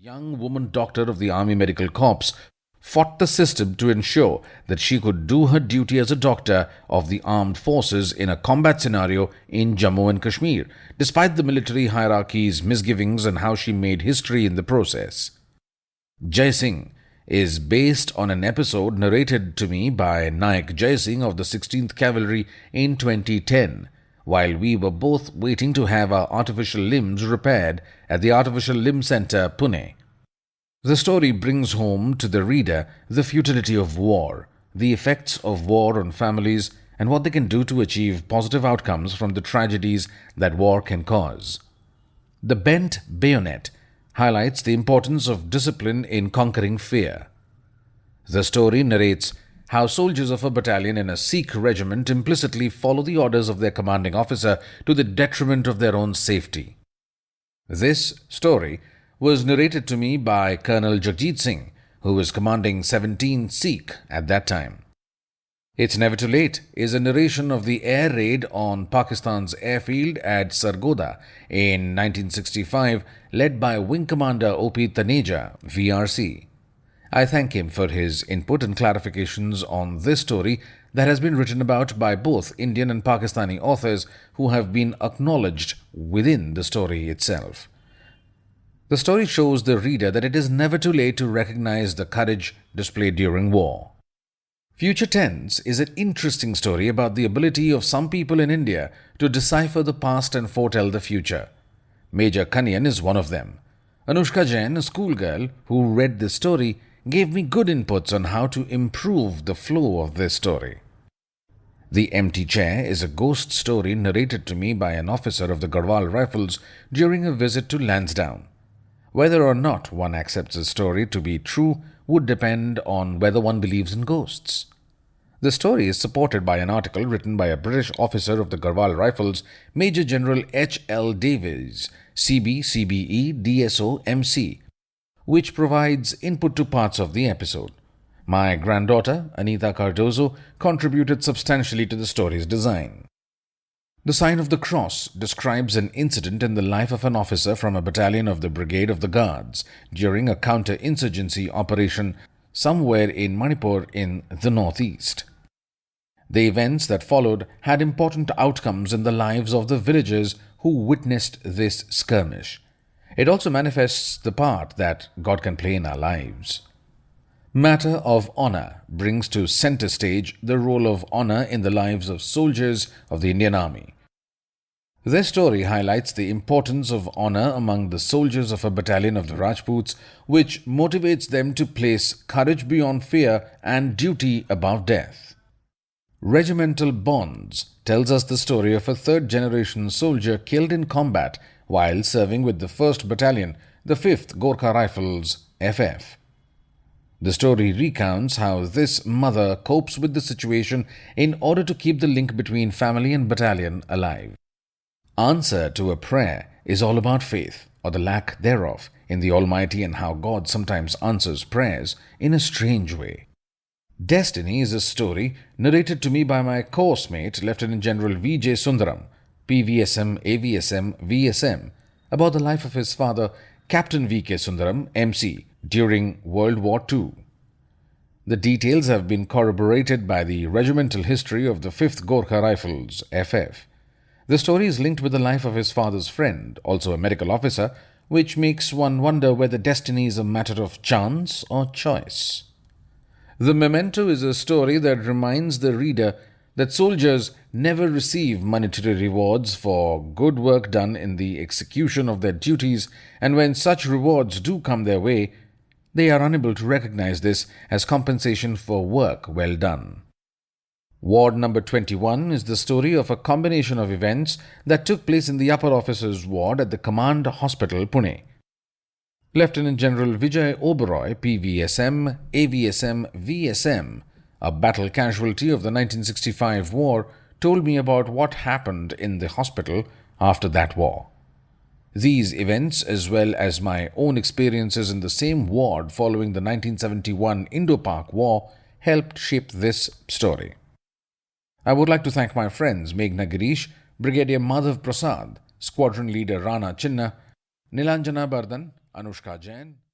young woman doctor of the Army Medical Corps fought the system to ensure that she could do her duty as a doctor of the armed forces in a combat scenario in Jammu and Kashmir, despite the military hierarchy's misgivings and how she made history in the process. Jai Singh is based on an episode narrated to me by Nayak Jai Singh of the 16th Cavalry in 2010, while we were both waiting to have our artificial limbs repaired at the Artificial Limb Centre, Pune. The story brings home to the reader the futility of war, the effects of war on families, and what they can do to achieve positive outcomes from the tragedies that war can cause. The Bent Bayonet highlights the importance of discipline in conquering fear. The story narrates how soldiers of a battalion in a Sikh regiment implicitly follow the orders of their commanding officer to the detriment of their own safety. This story was narrated to me by Colonel Jagjit Singh, who was commanding 17 Sikh at that time. It's Never Too Late is a narration of the air raid on Pakistan's airfield at Sargodha in 1965, led by Wing Commander O.P. Taneja, VrC. I thank him for his input and clarifications on this story that has been written about by both Indian and Pakistani authors who have been acknowledged within the story itself. The story shows the reader that it is never too late to recognize the courage displayed during war. Future Tense is an interesting story about the ability of some people in India to decipher the past and foretell the future. Major Kanyan is one of them. Anushka Jain, a schoolgirl who read this story, gave me good inputs on how to improve the flow of this story. The Empty Chair is a ghost story narrated to me by an officer of the Garhwal Rifles during a visit to Lansdowne. Whether or not one accepts a story to be true would depend on whether one believes in ghosts. The story is supported by an article written by a British officer of the Garhwal Rifles, Major General H.L.Davies, CB, CBE, DSO, MC, which provides input to parts of the episode. My granddaughter, Anita Cardozo, contributed substantially to the story's design. The Sign of the Cross describes an incident in the life of an officer from a battalion of the Brigade of the Guards during a counter-insurgency operation somewhere in Manipur in the northeast. The events that followed had important outcomes in the lives of the villagers who witnessed this skirmish. It also manifests the part that God can play in our lives. Matter of Honor brings to center stage the role of honor in the lives of soldiers of the Indian Army. This story highlights the importance of honor among the soldiers of a battalion of the Rajputs, which motivates them to place courage beyond fear and duty above death. Regimental Bonds tells us the story of a third-generation soldier killed in combat while serving with the 1st Battalion, the 5th Gorkha Rifles, FF. The story recounts how this mother copes with the situation in order to keep the link between family and battalion alive. Answer to a Prayer is all about faith, or the lack thereof, in the Almighty and how God sometimes answers prayers in a strange way. Destiny is a story narrated to me by my course mate, Lieutenant General V.J. Sundaram, PVSM, AVSM, VSM, about the life of his father, Captain V.K. Sundaram, MC, during World War II. The details have been corroborated by the regimental history of the 5th Gorkha Rifles, FF. The story is linked with the life of his father's friend, also a medical officer, which makes one wonder whether destiny is a matter of chance or choice. The Memento is a story that reminds the reader that soldiers never receive monetary rewards for good work done in the execution of their duties, and when such rewards do come their way, they are unable to recognize this as compensation for work well done. Ward number 21 is the story of a combination of events that took place in the upper officers' ward at the Command Hospital, Pune. Lieutenant General Vijay Oberoi, PVSM, AVSM, VSM, a battle casualty of the 1965 war, told me about what happened in the hospital after that war. These events, as well as my own experiences in the same ward following the 1971 Indo-Pak War, helped shape this story. I would like to thank my friends Meghna Girish, Brigadier Madhav Prasad, Squadron Leader Rana Chinna, Nilanjana Bardhan, Anushka Jain,